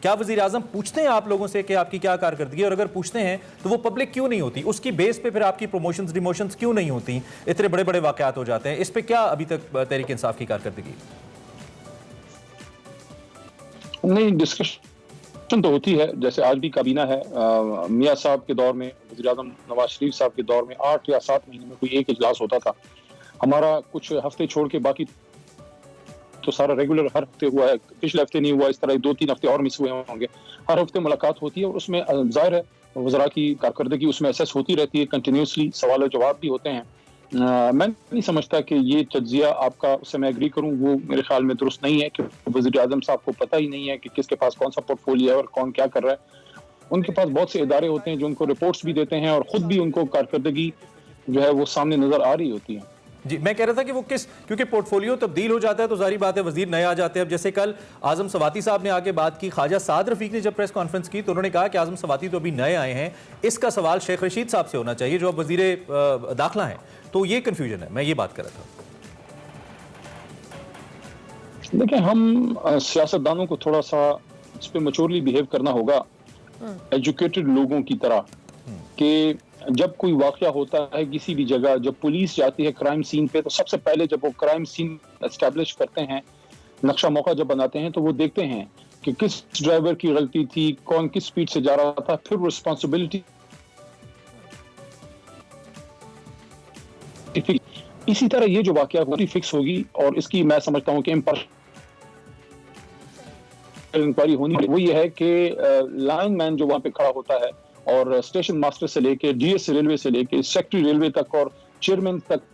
کیا وزیر اعظم پوچھتے ہیں آپ لوگوں سے کہ آپ کی کیا کارکردگی ہے؟ اور اگر پوچھتے ہیں تو وہ پبلک کیوں نہیں ہوتی؟ اس کی بیس پہ پھر آپ کی پروموشنز ڈیموشنز کیوں نہیں ہوتی؟ اتنے بڑے بڑے واقعات ہو جاتے ہیں. اس پہ کیا ابھی تک تحریک انصاف کی کارکردگی؟ نہیں, ڈسکشن تو ہوتی ہے. جیسے آج بھی کابینہ ہے, میاں صاحب کے دور میں, وزیر اعظم نواز شریف صاحب کے دور میں 8 یا 7 مہینے میں کوئی ایک اجلاس ہوتا تھا. ہمارا کچھ ہفتے چھوڑ کے باقی تو سارا ریگولر ہر ہفتے ہوا ہے. پچھلے ہفتے نہیں ہوا, اس طرح 2-3 ہفتے اور مس ہوئے ہوں گے. ہر ہفتے ملاقات ہوتی ہے اور اس میں ظاہر ہے وزراء کی کارکردگی اس میں اسیس ہوتی رہتی ہے, کنٹینیوسلی سوال و جواب بھی ہوتے ہیں. میں نہیں سمجھتا کہ یہ تجزیہ آپ کا, اس سے میں ایگری کروں, وہ میرے خیال میں درست نہیں ہے کہ وزیر اعظم صاحب کو پتہ ہی نہیں ہے کہ کس کے پاس کون سا پورٹ فولیو ہے اور کون کیا کر رہا ہے. ان کے پاس بہت سے ادارے ہوتے ہیں جو ان کو رپورٹس بھی دیتے ہیں اور خود بھی ان کو کارکردگی جو ہے وہ سامنے نظر آ رہی ہوتی ہے. جی, میں کہہ رہا تھا کہ وہ کیونکہ پورٹ فولیو تبدیل ہو جاتا ہے تو ظاہری بات ہے وزیر نئے آ جاتے ہیں. اب جیسے کل اعظم سواتی صاحب نے آگے بات کی, خواجہ سعد رفیق نے جب پریس کانفرنس کی تو انہوں نے کہا کہ اعظم سواتی تو ابھی نئے آئے ہیں, اس کا سوال شیخ رشید صاحب سے ہونا چاہیے جو اب وزیر داخلہ ہیں. تو یہ کنفیوژن ہے, میں یہ بات کر رہا تھا. دیکھیں, ہم سیاستدانوں کو تھوڑا سا اس پہ میچورلی بیہیو کرنا ہوگا, ایجوکیٹڈ لوگوں کی طرح, کہ جب کوئی واقعہ ہوتا ہے کسی بھی جگہ, جب پولیس جاتی ہے کرائم سین پہ, تو سب سے پہلے جب وہ کرائم سین اسٹیبلش کرتے ہیں, نقشہ موقع جب بناتے ہیں, تو وہ دیکھتے ہیں کہ کس ڈرائیور کی غلطی تھی, کون کس سپیڈ سے جا رہا تھا, پھر رسپانسبلٹی. اسی طرح یہ جو واقعہ ہوتی فکس ہوگی, اور اس کی میں سمجھتا ہوں کہ انکوائری ہونی, وہ یہ ہے کہ لائن مین جو وہاں پہ کھڑا ہوتا ہے اور اسٹیشن ماسٹر سے لے کے ڈی ایس ریلوے سے لے کے سیکٹری ریلوے تک اور چیئرمین تک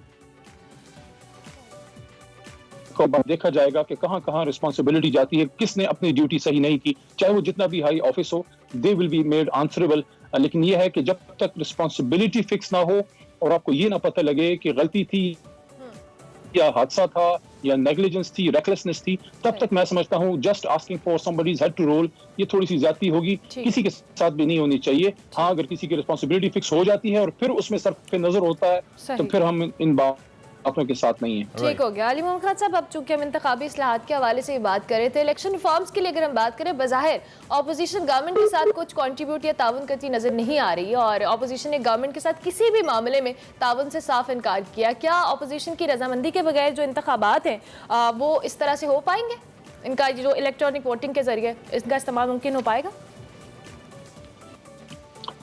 کو دیکھا جائے گا کہ کہاں کہاں رسپانسبلٹی جاتی ہے, کس نے اپنی ڈیوٹی صحیح نہیں کی, چاہے وہ جتنا بھی ہائی آفس ہو, they will be made answerable. لیکن یہ ہے کہ جب تک رسپانسبلٹی فکس نہ ہو اور آپ کو یہ نہ پتہ لگے کہ غلطی تھی یا حادثہ تھا یا نیگلیجنس تھی, ریکلیسنس تھی, تب تک میں سمجھتا ہوں just asking for somebody's head to roll یہ تھوڑی سی زیادتی ہوگی, کسی کے ساتھ بھی نہیں ہونی چاہیے. ہاں, اگر کسی کی رسپانسبلٹی فکس ہو جاتی ہے اور پھر اس میں صرف نظر ہوتا ہے تو پھر ہم ان باتوں کے ساتھ نہیں ہیں. ٹھیک ہو گیا. علی محمد خان صاحب, اب چونکہ ہم انتخابی اصلاحات کے حوالے سے بات کر رہے تھے, الیکشن ریفارمز کے لیے اگر ہم بات کریں, بظاہر اپوزیشن گورنمنٹ کے ساتھ کچھ کنٹریبیوٹ یا تعاون کرتی نظر نہیں آ رہی, اور اپوزیشن نے گورنمنٹ کے ساتھ کسی بھی معاملے میں تعاون سے صاف انکار کیا. کیا اپوزیشن کی رضامندی کے بغیر جو انتخابات ہیں وہ اس طرح سے ہو پائیں گے؟ ان کا جو الیکٹرانک ووٹنگ کے ذریعے اس کا استعمال ممکن ہو پائے گا؟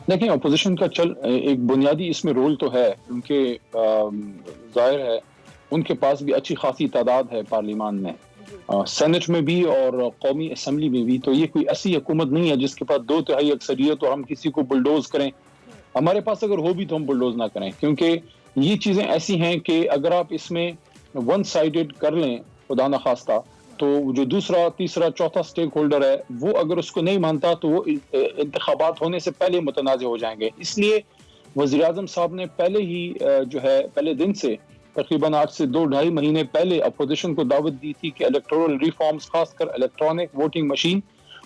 دیکھیں, اپوزیشن کا ایک بنیادی اس میں رول تو ہے, کیونکہ ظاہر ہے ان کے پاس بھی اچھی خاصی تعداد ہے پارلیمان میں, سینٹ میں بھی اور قومی اسمبلی میں بھی. تو یہ کوئی ایسی حکومت نہیں ہے جس کے پاس 2/3 اکثریت اور ہم کسی کو بلڈوز کریں. ہمارے پاس اگر ہو بھی تو ہم بلڈوز نہ کریں, کیونکہ یہ چیزیں ایسی ہیں کہ اگر آپ اس میں ون سائیڈڈ کر لیں خدا نخواستہ, تو جو دوسرا تیسرا چوتھا سٹیک ہولڈر ہے وہ اگر اس کو نہیں مانتا تو وہ انتخابات ہونے سے پہلے متنازع ہو جائیں گے. اس لیے وزیر اعظم صاحب نے پہلے ہی جو ہے پہلے دن سے تقریباً آج سے 2-2.5 مہینے پہلے اپوزیشن کو دعوت دی تھی کہ الیکٹورل ریفارمز, خاص کر الیکٹرانک ووٹنگ مشین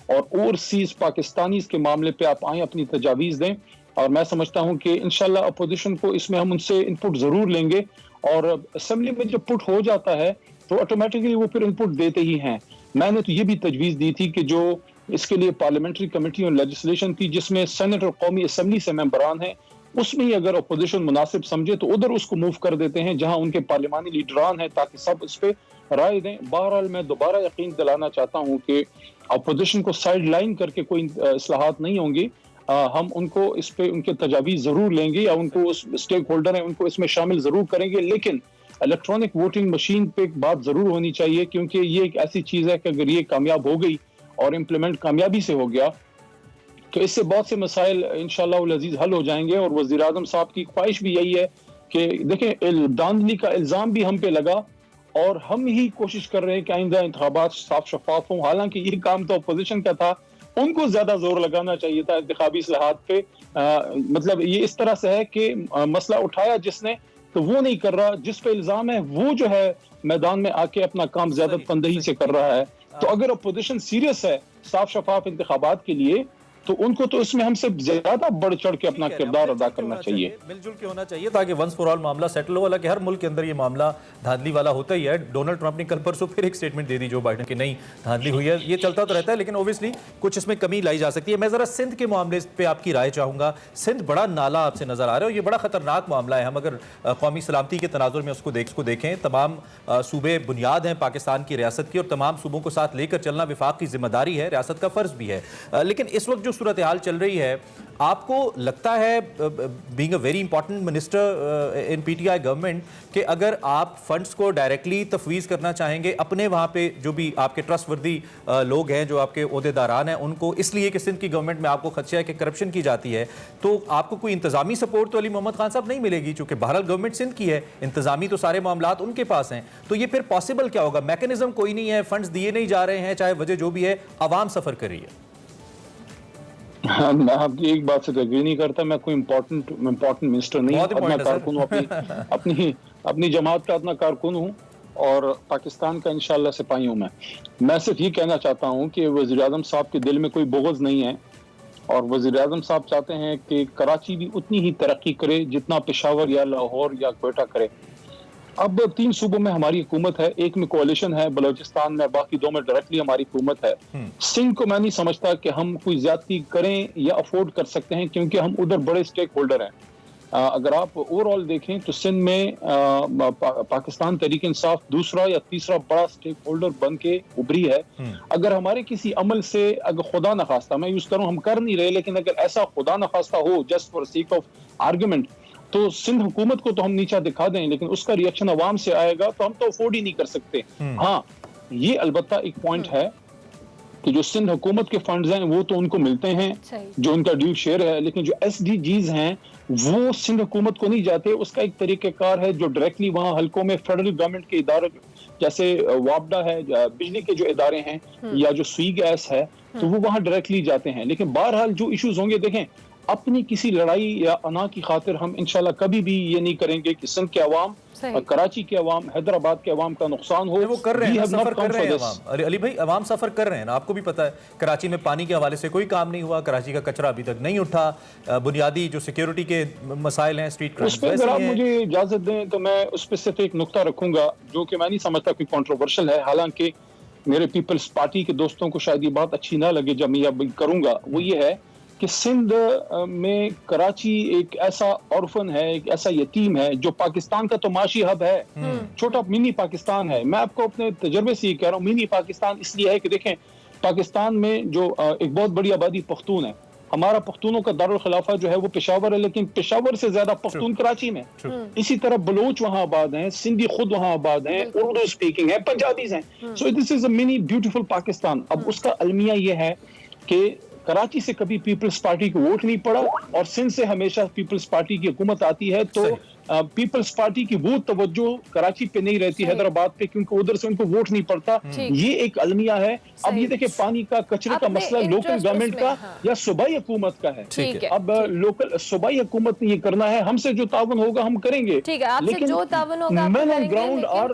اور اوورسیز پاکستانیز کے معاملے پہ آپ آئیں, اپنی تجاویز دیں. اور میں سمجھتا ہوں کہ انشاءاللہ اپوزیشن کو اس میں ہم ان سے انپٹ ضرور لیں گے, اور اسمبلی میں جب پٹ ہو جاتا ہے تو آٹومیٹکلی وہ پھر انپٹ دیتے ہی ہیں. میں نے تو یہ بھی تجویز دی تھی کہ جو اس کے لیے پارلیمنٹری کمیٹی اور لیجسلیشن تھی جس میں سینٹ اور قومی اسمبلی سے ممبران ہیں, اس میں ہی اگر اپوزیشن مناسب سمجھے تو ادھر اس کو موو کر دیتے ہیں جہاں ان کے پارلیمانی لیڈران ہیں, تاکہ سب اس پہ رائے دیں. بہرحال میں دوبارہ یقین دلانا چاہتا ہوں کہ اپوزیشن کو سائیڈ لائن کر کے کوئی اصلاحات نہیں ہوں گی. ہم ان کو اس پہ ان کے تجاویز ضرور لیں گے, یا ان کو اسٹیک ہولڈر ہیں ان کو اس میں شامل ضرور کریں گے. لیکن الیکٹرانک ووٹنگ مشین پہ ایک بات ضرور ہونی چاہیے, کیونکہ یہ ایک ایسی چیز ہے کہ اگر یہ کامیاب ہو گئی اور امپلیمنٹ کامیابی سے ہو گیا تو اس سے بہت سے مسائل انشاءاللہ العزیز حل ہو جائیں گے. اور وزیر اعظم صاحب کی خواہش بھی یہی ہے کہ دیکھیں, داندلی کا الزام بھی ہم پہ لگا اور ہم ہی کوشش کر رہے ہیں کہ آئندہ انتخابات صاف شفاف ہوں, حالانکہ یہ کام تو اپوزیشن کا تھا. ان کو زیادہ زور لگانا چاہیے تھا انتخابی اصلاحات پہ. مطلب یہ اس طرح سے ہے کہ مسئلہ اٹھایا جس نے تو وہ نہیں کر رہا, جس پہ الزام ہے وہ جو ہے میدان میں آ کے اپنا کام زیادہ تندہی سے کر رہا ہے. تو اگر اپوزیشن سیریس ہے صاف شفاف انتخابات کے لیے تو ان کو تو اس میں ہم سے زیادہ بڑھ چڑھ کے اپنا کردار ادا کرنا چاہیے، مل جل کے ہونا چاہیے تاکہ ونس فار آل معاملہ سیٹل ہو. حالانکہ ہر ملک کے اندر یہ معاملہ دھاندلی والا ہوتا ہی ہے. ڈونلڈ ٹرمپ نے کل پرسوں پھر ایک سٹیٹمنٹ دے دی جو بائیڈن کہ نہیں دھاندلی ہوئی ہے. یہ چلتا تو رہتا ہے لیکن اوبویسلی کچھ اس میں کمی لائی جا سکتی ہے. میں ذرا سندھ کے معاملے پہ آپ کی رائے چاہوں گا. سندھ بڑا نالا آپ سے نظر آ رہا ہے اور یہ بڑا خطرناک معاملہ ہے. ہم اگر قومی سلامتی کے تناظر میں اس کو دیکھیں، تمام صوبے بنیاد ہیں پاکستان کی ریاست کی اور تمام صوبوں کو ساتھ لے کر چلنا وفاق کی ذمہ داری ہے، ریاست کا فرض بھی ہے. لیکن اس وقت جو صورتحال چل رہی ہے، آپ کو لگتا ہے being a very important minister in P T I government کہ اگر آپ فنڈز کو ڈائریکٹلی تفویض کرنا چاہیں گے اپنے وہاں پہ جو بھی آپ کے ٹرسٹ وردی لوگ ہیں، جو آپ کے عہدیداران ہیں، ان کو، اس لیے کہ سندھ کی گورنمنٹ میں آپ کو خدشہ ہے کہ کرپشن کی جاتی ہے، تو آپ کو کوئی انتظامی سپورٹ تو علی محمد خان صاحب نہیں ملے گی چونکہ بہرحال گورنمنٹ سندھ کی ہے، انتظامی تو سارے معاملات ان کے پاس ہیں. تو یہ پھر پاسبل کیا ہوگا؟ میکنزم کوئی نہیں ہے، فنڈز دیے نہیں جا رہے ہیں، چاہے وجہ جو بھی ہے، عوام سفر کر رہی ہے. میں آپ کی ایک بات سے اگری نہیں کرتا. میں کوئی امپورٹنٹ منسٹر نہیں ہوں، میں کارکن ہوں، اپنی جماعت کا اتنا کارکن ہوں اور پاکستان کا انشاءاللہ سپاہی ہوں. میں صرف یہ کہنا چاہتا ہوں کہ وزیر اعظم صاحب کے دل میں کوئی بغض نہیں ہے اور وزیر اعظم صاحب چاہتے ہیں کہ کراچی بھی اتنی ہی ترقی کرے جتنا پشاور یا لاہور یا کوئٹہ کرے. اب 3 صوبوں میں ہماری حکومت ہے، ایک میں کوalition ہے بلوچستان میں، باقی 2 میں ڈائریکٹلی ہماری حکومت ہے. سندھ کو میں نہیں سمجھتا کہ ہم کوئی زیادتی کریں یا افورڈ کر سکتے ہیں کیونکہ ہم ادھر بڑے سٹیک ہولڈر ہیں. اگر آپ اوور آل دیکھیں تو سندھ میں پاکستان تحریک انصاف دوسرا یا تیسرا بڑا سٹیک ہولڈر بن کے ابھری ہے. اگر ہمارے کسی عمل سے، اگر خدا نخواستہ میں یوز کروں، ہم کر نہیں رہے، لیکن اگر ایسا خدا نخواستہ ہو just for sake of argument, تو سندھ حکومت کو تو ہم نیچا دکھا دیں لیکن اس کا ریئیکشن عوام سے آئے گا تو ہم تو افورڈ ہی نہیں کر سکتے. ہاں، یہ البتہ ایک پوائنٹ ہے کہ جو سندھ حکومت کے فنڈز ہیں وہ تو ان کو ملتے ہیں جو ان کا ڈیو شیئر ہے، لیکن جو SDGs ہیں وہ سندھ حکومت کو نہیں جاتے. اس کا ایک طریقہ کار ہے جو ڈائریکٹلی وہاں حلقوں میں فیڈرل گورنمنٹ کے ادارے جیسے وابڈا ہے، بجلی کے جو ادارے ہیں یا جو سوئی گیس ہے، تو وہ وہاں ڈائریکٹلی جاتے ہیں. لیکن بہرحال جو ایشوز ہوں گے، دیکھیں اپنی کسی لڑائی یا انا کی خاطر ہم انشاءاللہ کبھی بھی یہ نہیں کریں گے کہ سندھ کے عوام، کراچی کے عوام، حیدرآباد کے عوام کا نقصان ہو. وہ کر رہے ہیں، سفر کر رہے ہیں عوام. علی بھائی، عوام سفر کر رہے ہیں نا، آپ کو بھی پتا ہے کراچی میں پانی کے حوالے سے کوئی کام نہیں ہوا، کراچی کا کچرا ابھی تک نہیں اٹھا، بنیادی جو سیکیورٹی کے مسائل ہیں، اسٹریٹ کرائم، اس پہ اگر آپ مجھے اجازت دیں تو میں اس پہ صرف ایک نقطہ رکھوں گا جو کہ میں نہیں سمجھتا کوئی کنٹروورشل ہے، حالانکہ میرے پیپلز پارٹی کے دوستوں کو شاید یہ بات اچھی نہ لگے جب میں یہ کروں گا. وہ یہ ہے کہ سندھ میں کراچی ایک ایسا اورفن ہے، ایک ایسا یتیم ہے جو پاکستان کا تو معاشی ہب ہے، چھوٹا منی پاکستان ہے. میں آپ کو اپنے تجربے سے یہ کہہ رہا ہوں، منی پاکستان اس لیے ہے کہ دیکھیں پاکستان میں جو ایک بہت بڑی آبادی پختون ہے، ہمارا پختونوں کا دارالخلافہ جو ہے وہ پشاور ہے، لیکن پشاور سے زیادہ پختون کراچی میں. اسی طرح بلوچ وہاں آباد ہیں، سندھی خود وہاں آباد ہیں، اردو اسپیکنگ ہے، پنجابیز ہیں. سو دس از اے منی بیوٹیفل پاکستان. اب اس کا المیہ یہ ہے کہ کراچی سے کبھی پیپلز پارٹی کو ووٹ نہیں پڑا اور سندھ سے ہمیشہ پیپلز پارٹی کی حکومت آتی ہے، تو پیپلز پارٹی کی وہ توجہ کراچی پہ نہیں رہتی، حیدرآباد پہ، کیونکہ ادھر سے ان کو ووٹ نہیں پڑتا. یہ ایک المیہ ہے. اب یہ دیکھیں پانی کا، کچرے کا مسئلہ لوکل گورنمنٹ کا یا صوبائی حکومت کا ہے. اب لوکل صوبائی حکومت نے یہ کرنا ہے، ہم سے جو تعاون ہوگا ہم کریں گے، لیکن مین آن گراؤنڈ اور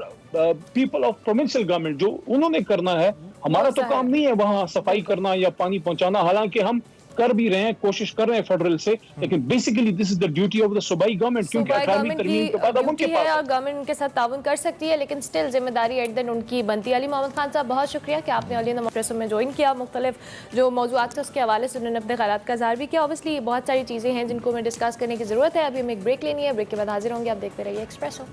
پیپل آف پروونشل گورنمنٹ جو انہوں نے کرنا ہے. ہمارا تو کام نہیں ہے وہاں صفائی کرنا یا پانی پہنچانا، حالانکہ ہم کر بھی رہے ہیں، کوشش کر رہے ہیں فیڈرل سے، لیکن basically this is the duty of the صوبائی گورنمنٹ، کیونکہ 18ویں ترمیم کے بعد اب ان کے پاس ہے. گورنمنٹ ان کے ساتھ تعاون کر سکتی ہے لیکن سٹل ذمہ داری ایٹ دن ان کی بنتی ہے. علی محمد خان صاحب، بہت شکریہ کہ آپ نے علی پریسو میں جوائن کیا. مختلف جو موضوعات ہیں اس کے حوالے سے انہوں نے اپنے خیالات کا اظہار بھی کیا. اوبیسلی بہت ساری چیزیں ہیں جن کو ہمیں ڈسکس کرنے کی ضرورت ہے. ابھی ہمیں ایک بریک لینی ہے، بریک کے بعد حاضر ہوں گے. آپ دیکھتے رہیے ایکسپریسو.